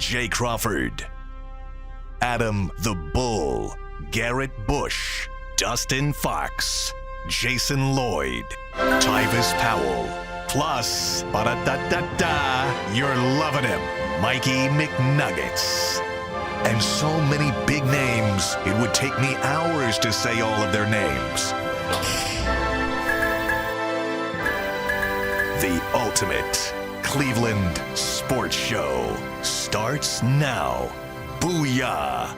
Jay Crawford, Adam the Bull, Garrett Bush, Dustin Fox, Jason Lloyd, Tyvis Powell, plus, ba-da-da-da-da, you're loving him, Mikey McNuggets. And so many big names, it would take me hours to say all of their names. The ultimate Cleveland sports show starts now. Booyah!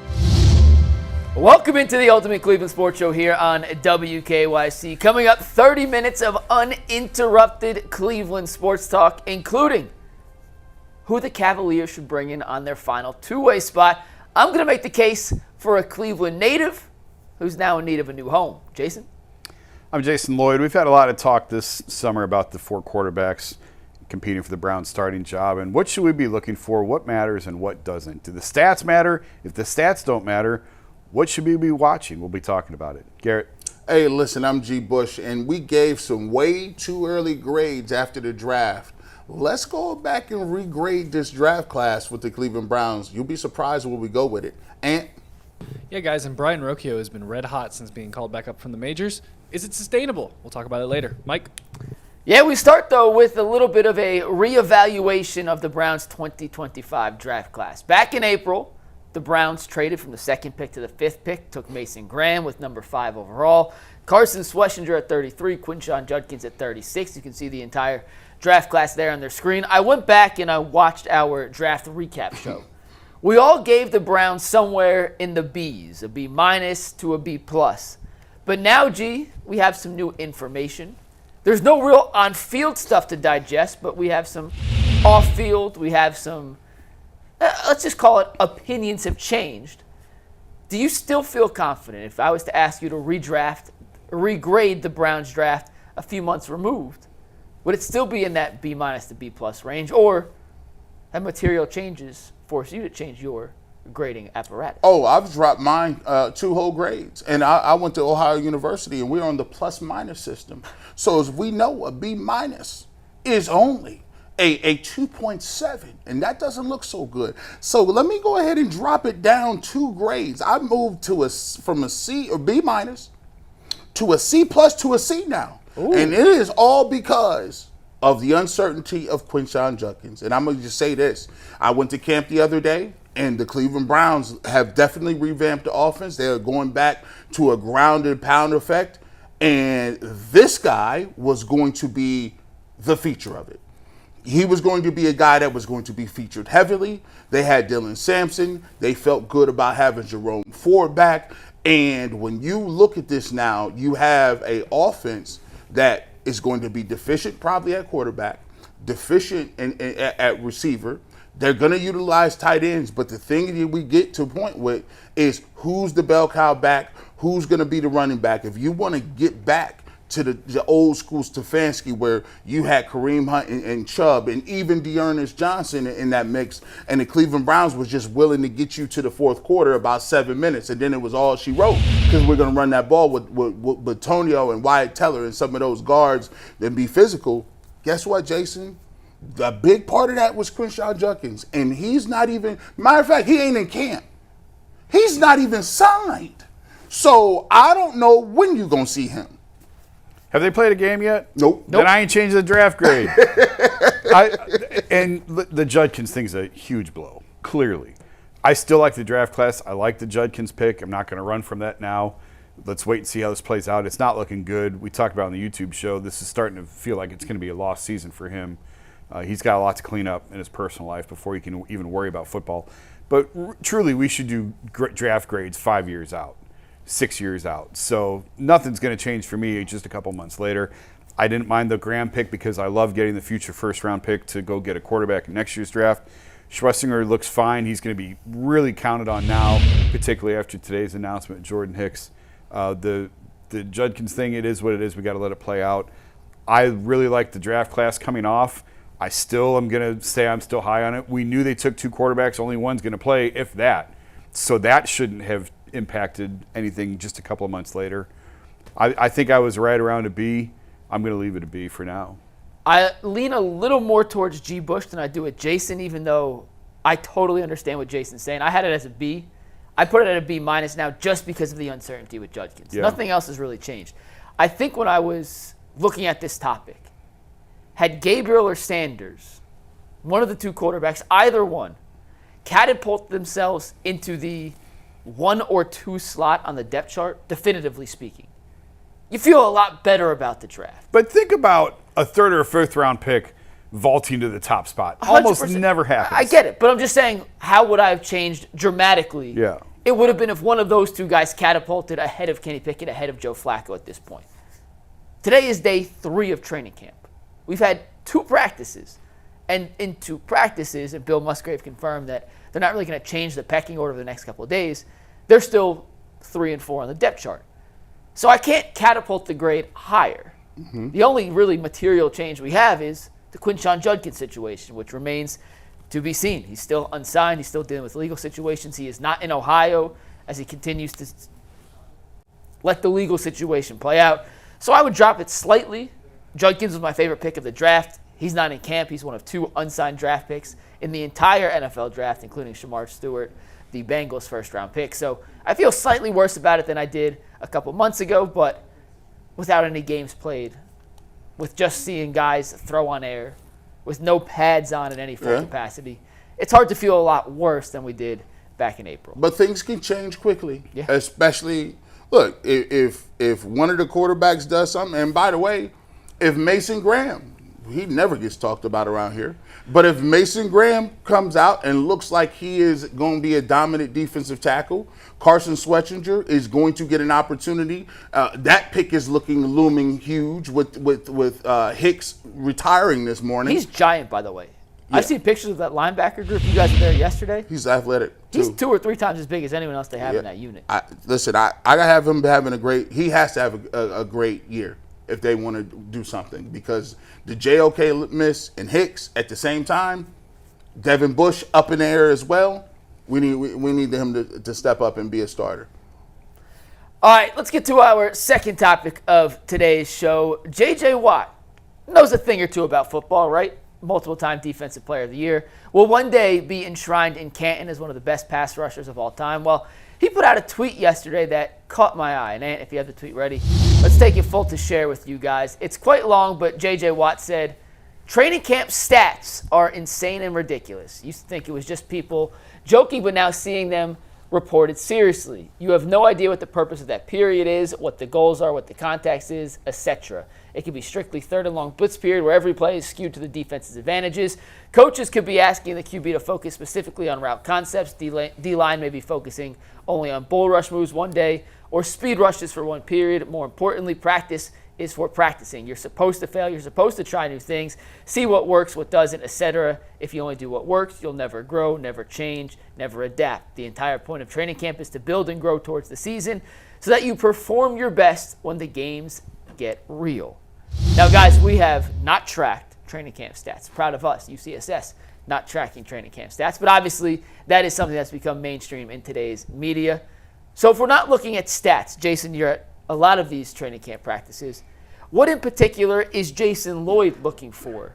Welcome into the Ultimate Cleveland Sports Show here on WKYC. Coming up, 30 minutes of uninterrupted Cleveland sports talk, including who the Cavaliers should bring in on their final two-way spot. I'm going to make the case for a Cleveland native who's now in need of a new home. Jason? I'm Jason Lloyd. We've had a lot of talk this summer about the four quarterbacks competing for the Browns starting job, and what should we be looking for, what matters and what doesn't. Do the stats matter? If the stats don't matter, what should we be watching? We'll be talking about it. Garrett? Hey, listen, I'm G. Bush, and we gave some way too early grades after the draft. Let's go back and regrade this draft class with the Cleveland Browns. You'll be surprised where we go with it. And yeah, guys, and Brayan Rocchio has been red hot since being called back up from the majors. Is it sustainable? We'll talk about it later. Mike? Yeah, we start, though, with a little bit of a reevaluation of the Browns' 2025 draft class. Back in April, the Browns traded from the second pick to the fifth pick, took Mason Graham with number 5 overall, Carson Schlesinger at 33, Quinshon Judkins at 36. You can see the entire draft class there on their screen. I went back and I watched our draft recap show. We all gave the Browns somewhere in the B's, a B- to a B+. But now, G, we have some new information. There's no real on-field stuff to digest, but we have some off-field. We have some, let's just call it, opinions have changed. Do you still feel confident if I was to ask you to regrade the Browns draft a few months removed? Would it still be in that B- to B+ range, or have material changes force you to change your grading apparatus? Oh, I've dropped mine 2 whole grades. And I went to Ohio University, and we're on the plus-minus system. So as we know, a B- is only a 2.7, and that doesn't look so good. So let me go ahead and drop it down 2 grades. I moved from a C or B- to a C+ to a C now. Ooh. And it is all because of the uncertainty of Quinshon Judkins. And I'm going to just say this. I went to camp the other day, and the Cleveland Browns have definitely revamped the offense. They're going back to a ground and pound effect. And this guy was going to be the feature of it. He was going to be a guy that was going to be featured heavily. They had Dylan Sampson. They felt good about having Jerome Ford back. And when you look at this now, you have an offense that is going to be deficient probably at quarterback, deficient at receiver. They're going to utilize tight ends, but the thing that we get to a point with is who's the bell cow back, who's going to be the running back. If you want to get back to the old school Stefanski where you had Kareem Hunt and Chubb and even Dearness Johnson in that mix, and the Cleveland Browns was just willing to get you to the fourth quarter about 7 minutes, and then it was all she wrote because we're going to run that ball with Tonio and Wyatt Teller and some of those guards and be physical. Guess what, Jason? The big part of that was Quinshon Judkins, and he's not even, matter of fact, he ain't in camp. He's not even signed. So I don't know when you're going to see him. Have they played a game yet? Nope. Then I ain't changed the draft grade. And the Judkins thing's a huge blow, clearly. I still like the draft class. I like the Judkins pick. I'm not going to run from that now. Let's wait and see how this plays out. It's not looking good. We talked about on the YouTube show, this is starting to feel like it's going to be a lost season for him. He's got a lot to clean up in his personal life before he can even worry about football. But truly, we should do draft grades 5 years out, 6 years out. So nothing's going to change for me just a couple months later. I didn't mind the Graham pick because I love getting the future first-round pick to go get a quarterback in next year's draft. Schlesinger looks fine. He's going to be really counted on now, particularly after today's announcement, Jordan Hicks. The Judkins thing, it is what it is. We got to let it play out. I really like the draft class coming off. I still am going to say I'm still high on it. We knew they took 2 quarterbacks. Only one's going to play, if that. So that shouldn't have impacted anything just a couple of months later. I think I was right around a B. I'm going to leave it a B for now. I lean a little more towards G. Bush than I do with Jason, even though I totally understand what Jason's saying. I had it as a B. I put it at a B minus now just because of the uncertainty with Judkins. Yeah. Nothing else has really changed. I think when I was looking at this topic, had Gabriel or Sanders, one of the two quarterbacks, either one, catapult themselves into the 1 or 2 slot on the depth chart, definitively speaking, you feel a lot better about the draft. But think about a 3rd or 5th round pick vaulting to the top spot. Almost 100%. never happens. I get it, but I'm just saying, how would I have changed dramatically? Yeah. It would have been if one of those two guys catapulted ahead of Kenny Pickett, ahead of Joe Flacco at this point. Today is day 3 of training camp. We've had 2 practices. And in 2 practices, and Bill Musgrave confirmed that they're not really going to change the pecking order over the next couple of days. They're still 3 and 4 on the depth chart. So I can't catapult the grade higher. Mm-hmm. The only really material change we have is the Quinshon Judkins situation, which remains to be seen. He's still unsigned. He's still dealing with legal situations. He is not in Ohio as he continues to let the legal situation play out. So I would drop it slightly. Judkins was my favorite pick of the draft. He's not in camp. He's one of 2 unsigned draft picks in the entire NFL draft, including Shamar Stewart, the Bengals' first-round pick. So I feel slightly worse about it than I did a couple months ago, but without any games played, with just seeing guys throw on air, with no pads on in any full capacity, it's hard to feel a lot worse than we did back in April. But things can change quickly, especially, look, if one of the quarterbacks does something, and by the way, if Mason Graham, he never gets talked about around here, but if Mason Graham comes out and looks like he is going to be a dominant defensive tackle, Carson Swetchinger is going to get an opportunity. That pick is looming huge with Hicks retiring this morning. He's giant, by the way. Yeah. I've seen pictures of that linebacker group. You guys were there yesterday. He's athletic, too. He's 2 or 3 times as big as anyone else they have in that unit. I gotta have him having he has to have a great year if they want to do something, because the JOK miss and Hicks at the same time, Devin Bush up in the air as well. We need him to step up and be a starter. All right, let's get to our second topic of today's show. J.J. Watt knows a thing or two about football, right? Multiple-time Defensive Player of the Year. Will one day be enshrined in Canton as one of the best pass rushers of all time. Well, he put out a tweet yesterday that caught my eye. And Ant, if you have the tweet ready, let's take it full to share with you guys. It's quite long, but J.J. Watt said, "Training camp stats are insane and ridiculous. Used to think it was just people joking, but now seeing them reported seriously. You have no idea what the purpose of that period is, what the goals are, what the context is, etc. It could be strictly 3rd and long blitz period where every play is skewed to the defense's advantages. Coaches could be asking the QB to focus specifically on route concepts. D-line may be focusing only on bull rush moves one day or speed rushes for one period. More importantly, practice is for practicing. You're supposed to fail. You're supposed to try new things, see what works, what doesn't, etc. If you only do what works, you'll never grow, never change, never adapt. The entire point of training camp is to build and grow towards the season so that you perform your best when the games get real." Now, guys, we have not tracked training camp stats. Proud of us, UCSS, not tracking training camp stats. But obviously, that is something that's become mainstream in today's media. So if we're not looking at stats, Jason, you're at a lot of these training camp practices. What in particular is Jason Lloyd looking for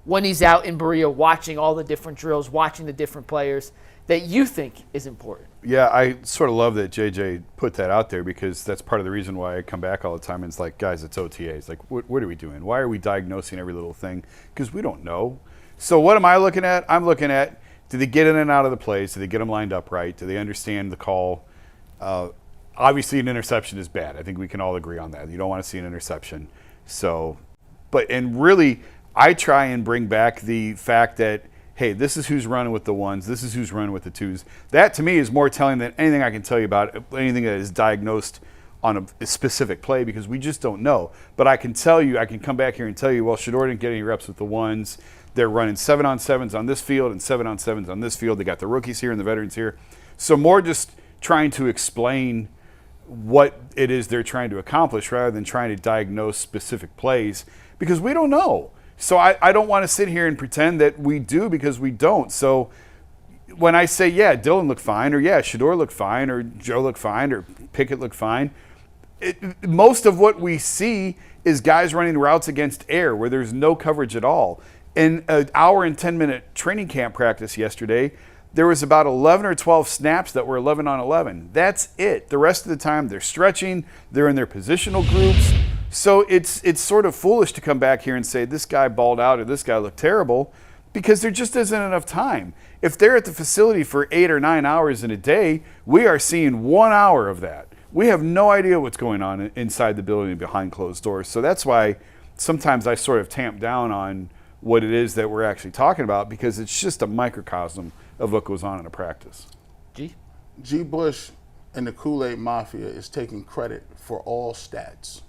when he's out in Berea watching all the different drills, watching the different players that you think is important? Yeah, I sort of love that JJ put that out there, because that's part of the reason why I come back all the time. And it's like, guys, it's OTAs. Like, what are we doing? Why are we diagnosing every little thing? Because we don't know. So what am I looking at? I'm looking at, do they get in and out of the plays? Do they get them lined up right? Do they understand the call? Obviously, an interception is bad. I think we can all agree on that. You don't want to see an interception. So, and really, I try and bring back the fact that, hey, this is who's running with the ones, this is who's running with the twos. That, to me, is more telling than anything I can tell you about anything that is diagnosed on a specific play, because we just don't know. But I can tell you, I can come back here and tell you, well, Shedeur didn't get any reps with the ones. They're running 7-on-7s on this field and 7-on-7s on this field. They got the rookies here and the veterans here. So more just trying to explain what it is they're trying to accomplish rather than trying to diagnose specific plays, because we don't know. So I don't want to sit here and pretend that we do, because we don't. So when I say, yeah, Dylan looked fine, or yeah, Shedeur looked fine, or Joe looked fine, or Pickett looked fine, most of what we see is guys running routes against air where there's no coverage at all. In an hour and 10-minute training camp practice yesterday, there was about 11 or 12 snaps that were 11 on 11. That's it. The rest of the time, they're stretching. They're in their positional groups. So it's sort of foolish to come back here and say this guy balled out or this guy looked terrible, because there just isn't enough time. If they're at the facility for 8 or 9 hours in a day, we are seeing 1 hour of that. We have no idea what's going on inside the building behind closed doors. So that's why sometimes I sort of tamp down on what it is that we're actually talking about, because it's just a microcosm of what goes on in a practice. G. Bush and the Kool-Aid Mafia is taking credit for all stats.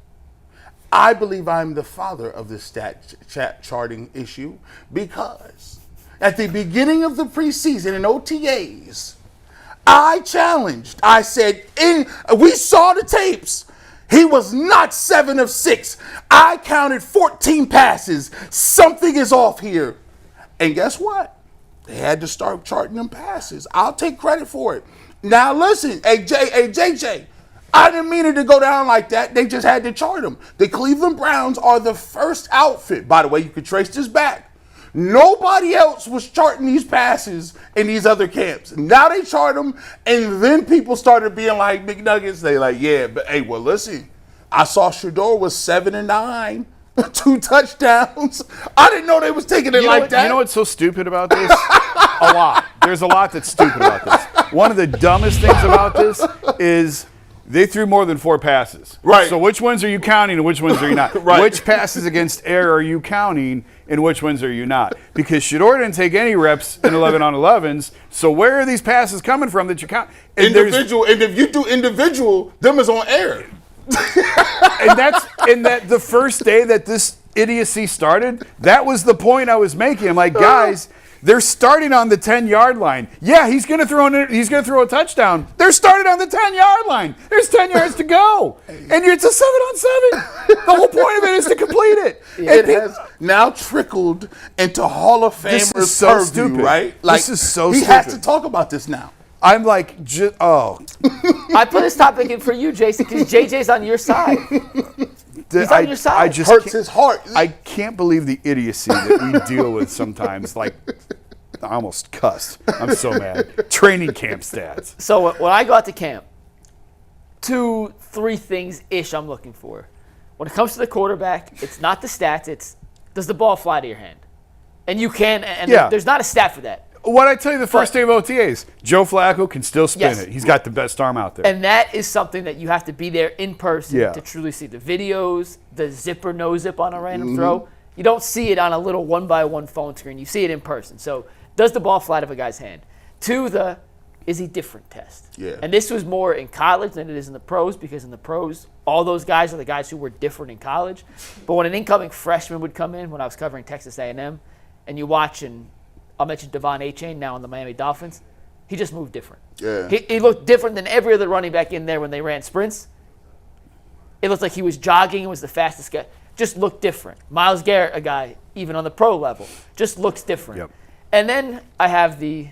I believe I'm the father of this stat charting issue, because at the beginning of the preseason in OTAs, I said, we saw the tapes. He was not 7 of 6. I counted 14 passes. Something is off here. And guess what? They had to start charting them passes. I'll take credit for it. Now listen, JJ, I didn't mean it to go down like that. They just had to chart them. The Cleveland Browns are the first outfit. By the way, you could trace this back. Nobody else was charting these passes in these other camps. Now they chart them, and then people started being like McNuggets. They like, yeah, but hey, well, listen, I saw Shador was 7 and 9, 2 touchdowns. I didn't know they was taking it like that. You know what's so stupid about this? A lot. There's a lot that's stupid about this. One of the dumbest things about this is they threw more than 4 passes. Right. So which ones are you counting and which ones are you not? Right. Which passes against air are you counting and which ones are you not? Because Shador didn't take any reps in 11 on 11s. So where are these passes coming from that you count? And individual, and if you do individual, them is on air. and that the first day that this idiocy started, that was the point I was making. I'm like, guys, they're starting on the 10-yard line. Yeah, he's going to throw a touchdown. They're starting on the 10-yard line. There's 10 yards to go. And it's a 7-on-7. The whole point of it is to complete it. It has now trickled into Hall of Famers. This is so purview, stupid. Right? This is so he stupid. has to talk about this now. I'm like, I put this topic in for you, Jason, because JJ's on your side. He's on your side. I just Hurts his heart. I can't believe the idiocy that we deal with sometimes. Like, I almost cussed. I'm so mad. Training camp stats. So when I go out to camp, 2-3 things-ish I'm looking for. When it comes to the quarterback, it's not the stats. It's, does the ball fly to your hand? And you can, and Yeah. there's not a stat for that. What I tell you the first day of OTAs, Joe Flacco can still spin Yes. it. He's got the best arm out there. And that is something that you have to be there in person Yeah. to truly see. The videos, the zip or no zip on a random throw, you don't see it on a little 1x1 phone screen. You see it in person. So does the ball fly to a guy's hand? 2, is he different test. Yeah. And this was more in college than it is in the pros, because in the pros, all those guys are the guys who were different in college. But when an incoming freshman would come in, when I was covering Texas A&M, and you watch, and I'll mention Devon Achane now on the Miami Dolphins, he just moved different. Yeah. He looked different than every other running back in there when they ran sprints. It looked like he was jogging and was the fastest guy. Just looked different. Myles Garrett, a guy, even on the pro level, just looks different. Yep. And then I have the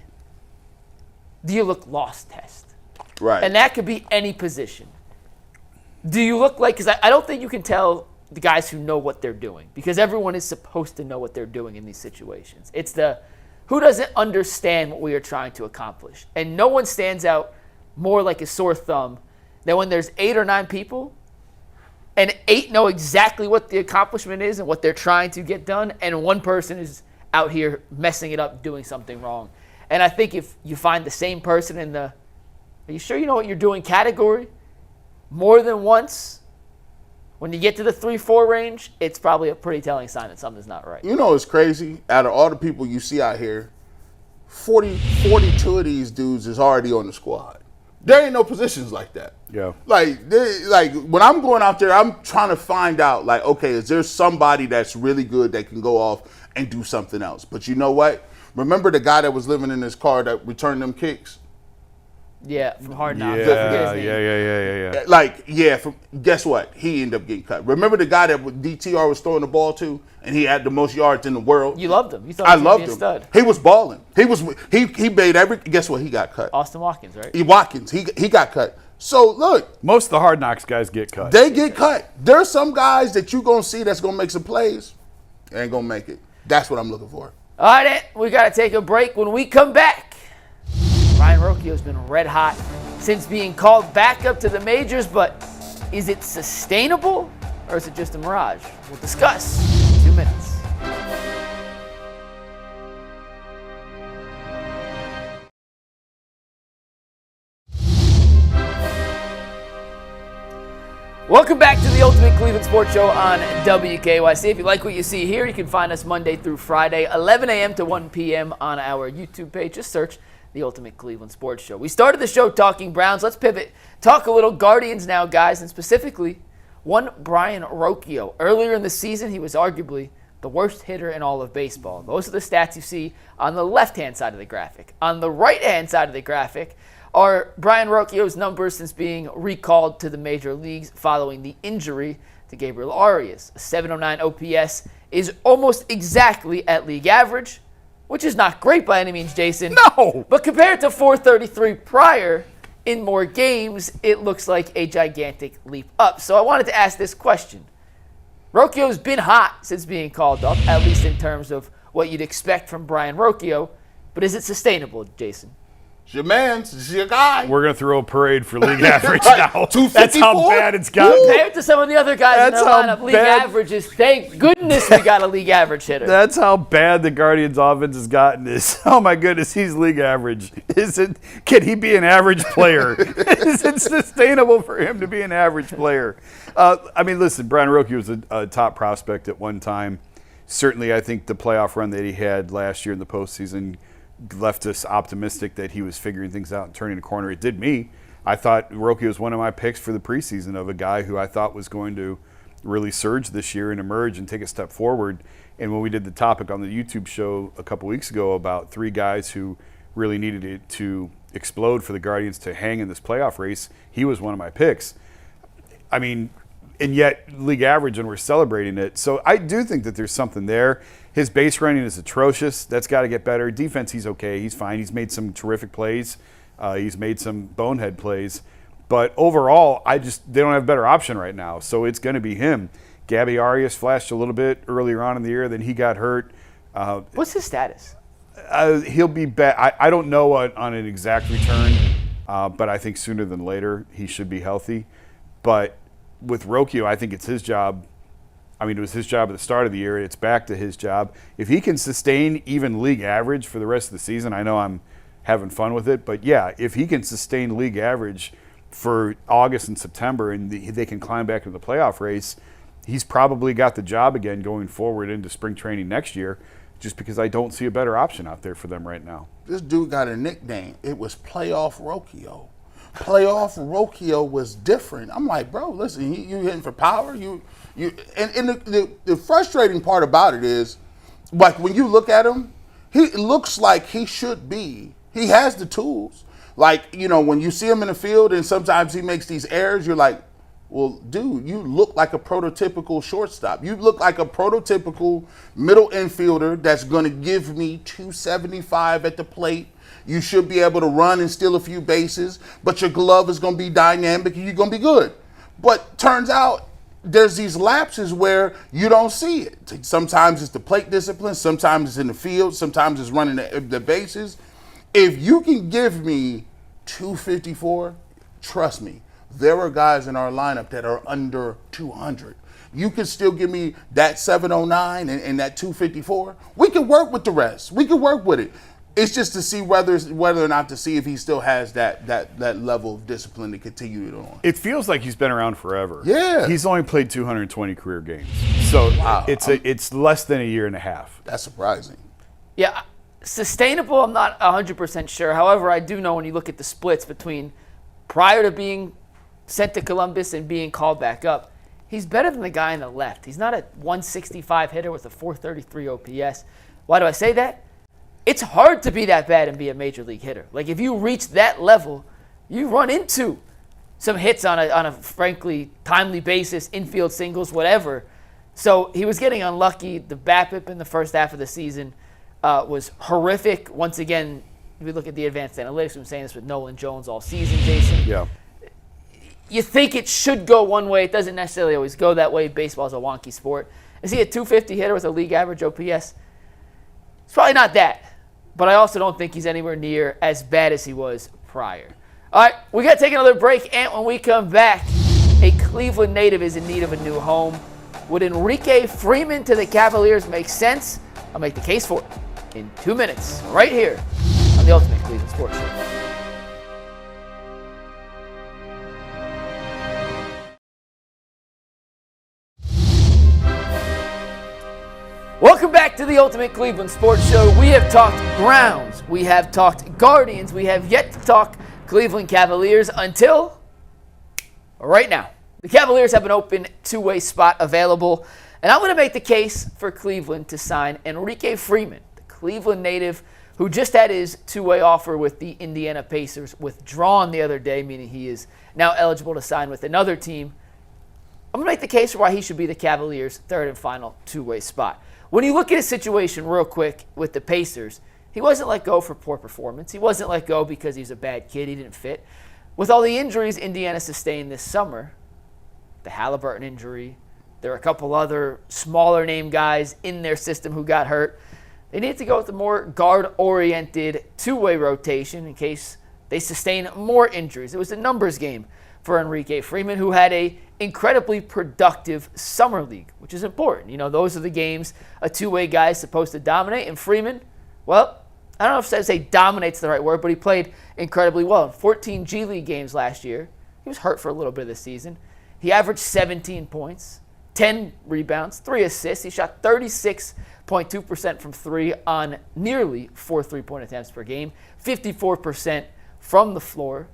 do you look lost test. Right. And that could be any position. Do you look like, because I don't think you can tell the guys who know what they're doing, because everyone is supposed to know what they're doing in these situations. It's the who doesn't understand what we are trying to accomplish. And no one stands out more like a sore thumb than when there's 8 or 9 people and 8 know exactly what the accomplishment is and what they're trying to get done, and one person is out here messing it up, doing something wrong. And I think if you find the same person in the, are you sure you know what you're doing category more than once, when you get to the 3-4 range, it's probably a pretty telling sign that something's not right. You know, it's crazy. Out of all the people you see out here, 42 of these dudes is already on the squad. There ain't no positions like that. Yeah. Like when I'm going out there, I'm trying to find out, like, okay, is there somebody that's really good that can go off and do something else? But you know what? Remember the guy that was living in his car that returned them kicks? Yeah, from Hard Knocks. Yeah. Like, guess what? He ended up getting cut. Remember the guy that DTR was throwing the ball to, and he had the most yards in the world? You loved him. You thought I he was loved gonna be a him. stud. He was balling. He made every. Guess what? He got cut. Austin Watkins, right? Watkins. He got cut. So look, Most of the Hard Knocks guys get cut. they get cut. There's some guys that you gonna see that's gonna make some plays, ain't gonna make it. That's what I'm looking for. All right, Ant, we got to take a break. When we come back, Brayan Rocchio has been red hot since being called back up to the majors, but is it sustainable or is it just a mirage? We'll discuss in 2 minutes. Welcome back to the Ultimate Cleveland Sports Show on WKYC. If you like what you see here, you can find us Monday through Friday, 11 a.m. to 1 p.m. on our YouTube page. Just search the Ultimate Cleveland Sports Show. We started the show talking Browns. Let's pivot. Talk a little Guardians now, guys, and specifically one Brayan Rocchio. Earlier in the season, he was arguably the worst hitter in all of baseball. Those are the stats you see on the left-hand side of the graphic. On the right-hand side of the graphic are Brayan Rocchio's numbers since being recalled to the major leagues following the injury to Gabriel Arias. A 709 OPS is almost exactly at league average, which is not great by any means, Jason. No! But compared to 433 prior in more games, it looks like a gigantic leap up. So I wanted to ask this question. Rocchio's been hot since being called up, at least in terms of what you'd expect from Brayan Rocchio, but is it sustainable, Jason? It's your man. It's your guy. We're going to throw a parade for league average now. 254? That's how bad it's gotten. Compared to some of the other guys in That's their how lineup, league bad- averages, thank goodness we got a league average hitter. That's how bad the Guardians' offense has gotten. Oh my goodness, he's league average. Can he be an average player? Is it sustainable for him to be an average player? I mean, listen, Brayan Rocchio was a top prospect at one time. Certainly, I think the playoff run that he had last year in the postseason left us optimistic that he was figuring things out and turning the corner. It did me. I thought Rocchio was one of my picks for the preseason of a guy who I thought was going to really surge this year and emerge and take a step forward. And when we did the topic on the YouTube show a couple weeks ago about 3 guys who really needed it to explode for the Guardians to hang in this playoff race, he was one of my picks. I mean, and yet league average, and we're celebrating it. So I do think that there's something there. His base running is atrocious. That's got to get better. Defense, he's okay. He's fine. He's made some terrific plays. He's made some bonehead plays. But overall, they don't have a better option right now. So it's going to be him. Gabby Arias flashed a little bit earlier on in the year. Then he got hurt. What's his status? He'll be back. I don't know on an exact return, but I think sooner than later he should be healthy. But with Rocchio, I think it's his job. I mean, it was his job at the start of the year. It's back to his job. If he can sustain even league average for the rest of the season, I know I'm having fun with it, but yeah, if he can sustain league average for August and September and they can climb back into the playoff race, he's probably got the job again going forward into spring training next year, just because I don't see a better option out there for them right now. This dude got a nickname. It was Playoff Rocchio. Playoff Rocchio was different. I'm like, bro, listen, you hitting for power. And the frustrating part about it is, like, when you look at him, he looks like he should be. He has the tools. Like, you know, when you see him in the field and sometimes he makes these errors, you're like, well, dude, you look like a prototypical shortstop. You look like a prototypical middle infielder that's going to give me 275 at the plate. You should be able to run and steal a few bases, but your glove is going to be dynamic and you're going to be good. But turns out there's these lapses where you don't see it. Sometimes it's the plate discipline, sometimes it's in the field, sometimes it's running the bases. If you can give me 254, trust me, there are guys in our lineup that are under 200. You can still give me that 709 and that 254. We can work with the rest. We can work with it. It's just to see whether or not to see if he still has that level of discipline to continue it on. It feels like he's been around forever. Yeah. He's only played 220 career games. So Wow. it's less than a year and a half. That's surprising. Yeah, sustainable, I'm not 100% sure. However, I do know when you look at the splits between prior to being sent to Columbus and being called back up, he's better than the guy on the left. He's not a 165 hitter with a 433 OPS. Why do I say that? It's hard to be that bad and be a major league hitter. Like, if you reach that level, you run into some hits on a frankly timely basis, infield singles, whatever. So he was getting unlucky. The BABIP in the first half of the season was horrific. Once again, if we look at the advanced analytics, we've been saying this with Nolan Jones all season, Jason. Yeah. You think it should go one way. It doesn't necessarily always go that way. Baseball is a wonky sport. Is he a 250 hitter with a league average OPS? It's probably not that. But I also don't think he's anywhere near as bad as he was prior. All right, we got to take another break, and when we come back, a Cleveland native is in need of a new home. Would Enrique Freeman to the Cavaliers make sense? I'll make the case for it in 2 minutes, right here on the Ultimate Cleveland Sports Show. Welcome back to the Ultimate Cleveland Sports Show. We have talked Browns, we have talked Guardians, we have yet to talk Cleveland Cavaliers until right now. The Cavaliers have an open two-way spot available, and I'm going to make the case for Cleveland to sign Enrique Freeman, the Cleveland native who just had his two-way offer with the Indiana Pacers withdrawn the other day, meaning he is now eligible to sign with another team. I'm going to make the case for why he should be the Cavaliers' third and final two-way spot. When you look at his situation real quick with the Pacers, he wasn't let go for poor performance. He wasn't let go because he's a bad kid. He didn't fit. With all the injuries Indiana sustained this summer, the Halliburton injury, there are a couple other smaller name guys in their system who got hurt. They needed to go with a more guard-oriented two-way rotation in case they sustain more injuries. It was a numbers game for Enrique Freeman, who had a incredibly productive summer league, which is important. You know, those are the games a two-way guy is supposed to dominate. And Freeman, well, I don't know if I say dominate's the right word, but he played incredibly well. In 14 G League games last year, he was hurt for a little bit of the season. He averaged 17 points, 10 rebounds, 3 assists. He shot 36.2% from three on nearly 4 3-point attempts per game, 54% from the floor.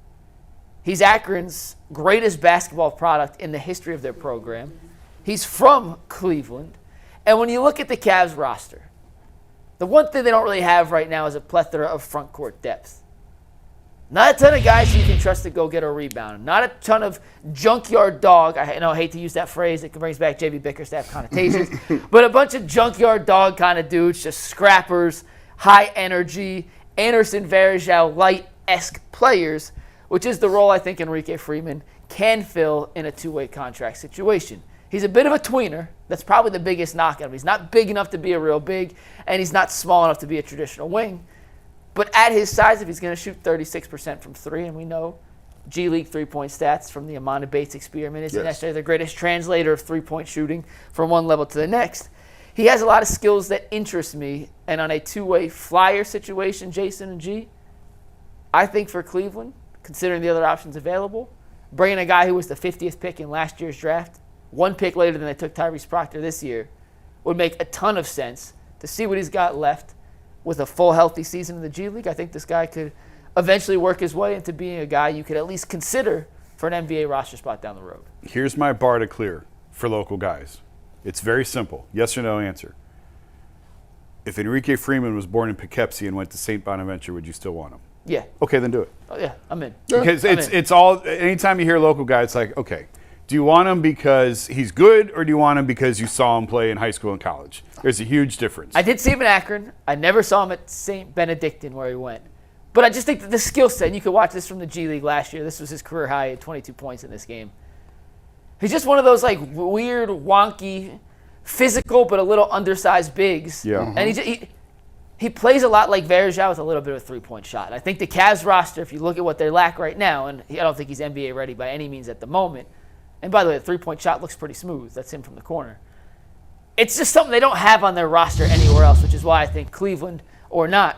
He's Akron's greatest basketball product in the history of their program. He's from Cleveland. And when you look at the Cavs roster, the one thing they don't really have right now is a plethora of front court depth. Not a ton of guys you can trust to go get a rebound. Not a ton of junkyard dog. I hate to use that phrase. It brings back J.B. Bickerstaff connotations. But a bunch of junkyard dog kind of dudes, just scrappers, high energy, Anderson Varejao light-esque players, which is the role I think Enrique Freeman can fill in a two-way contract situation. He's a bit of a tweener. That's probably the biggest knock on him. He's not big enough to be a real big, and he's not small enough to be a traditional wing. But at his size, if he's going to shoot 36% from three, and we know G League three-point stats from the Amanda Bates experiment isn't necessarily the greatest translator of three-point shooting from one level to the next, he has a lot of skills that interest me. And on a two-way flyer situation, Jason and G, I think for Cleveland, considering the other options available, bringing a guy who was the 50th pick in last year's draft, one pick later than they took Tyrese Proctor this year, would make a ton of sense to see what he's got left with a full healthy season in the G League. I think this guy could eventually work his way into being a guy you could at least consider for an NBA roster spot down the road. Here's my bar to clear for local guys. It's very simple. Yes or no answer. If Enrique Freeman was born in Poughkeepsie and went to St. Bonaventure, would you still want him? Yeah. Okay, then do it. Oh, yeah, I'm in. Because it's all, anytime you hear local guy, it's like, okay, do you want him because he's good, or do you want him because you saw him play in high school and college? There's a huge difference. I did see him in Akron. I never saw him at St. Benedictine where he went. But I just think that the skill set, and you could watch this from the G League last year. This was his career high at 22 points in this game. He's just one of those like weird, wonky, physical but a little undersized bigs. Yeah. And he plays a lot like Varejao with a little bit of a three-point shot. I think the Cavs roster, if you look at what they lack right now, and I don't think he's NBA ready by any means at the moment. And by the way, the three-point shot looks pretty smooth. That's him from the corner. It's just something they don't have on their roster anywhere else, which is why I think Cleveland or not,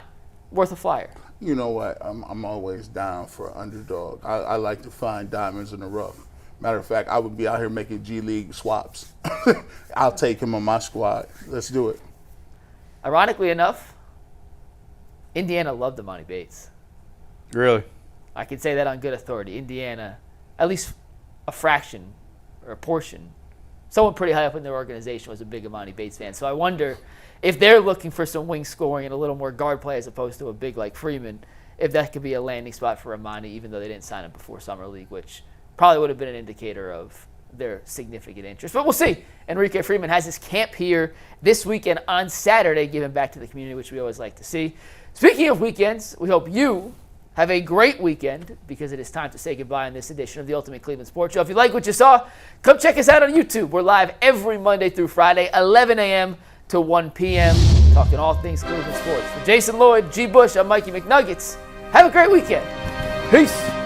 worth a flyer. You know what? I'm always down for an underdog. I like to find diamonds in the rough. Matter of fact, I would be out here making G League swaps. I'll take him on my squad. Let's do it. Ironically enough, Indiana loved Amani Bates. Really? I can say that on good authority. Indiana, at least a fraction or a portion, someone pretty high up in their organization was a big Amani Bates fan. So I wonder if they're looking for some wing scoring and a little more guard play as opposed to a big like Freeman, if that could be a landing spot for Amani, even though they didn't sign him before Summer League, which probably would have been an indicator of their significant interest. But we'll see. Enrique Freeman has his camp here this weekend on Saturday, giving back to the community, which we always like to see. Speaking of weekends, we hope you have a great weekend because it is time to say goodbye on this edition of the Ultimate Cleveland Sports Show. If you like what you saw, come check us out on YouTube. We're live every Monday through Friday, 11 a.m. to 1 p.m. talking all things Cleveland sports. For Jason Lloyd, G. Bush, I'm Mikey McNuggets. Have a great weekend. Peace.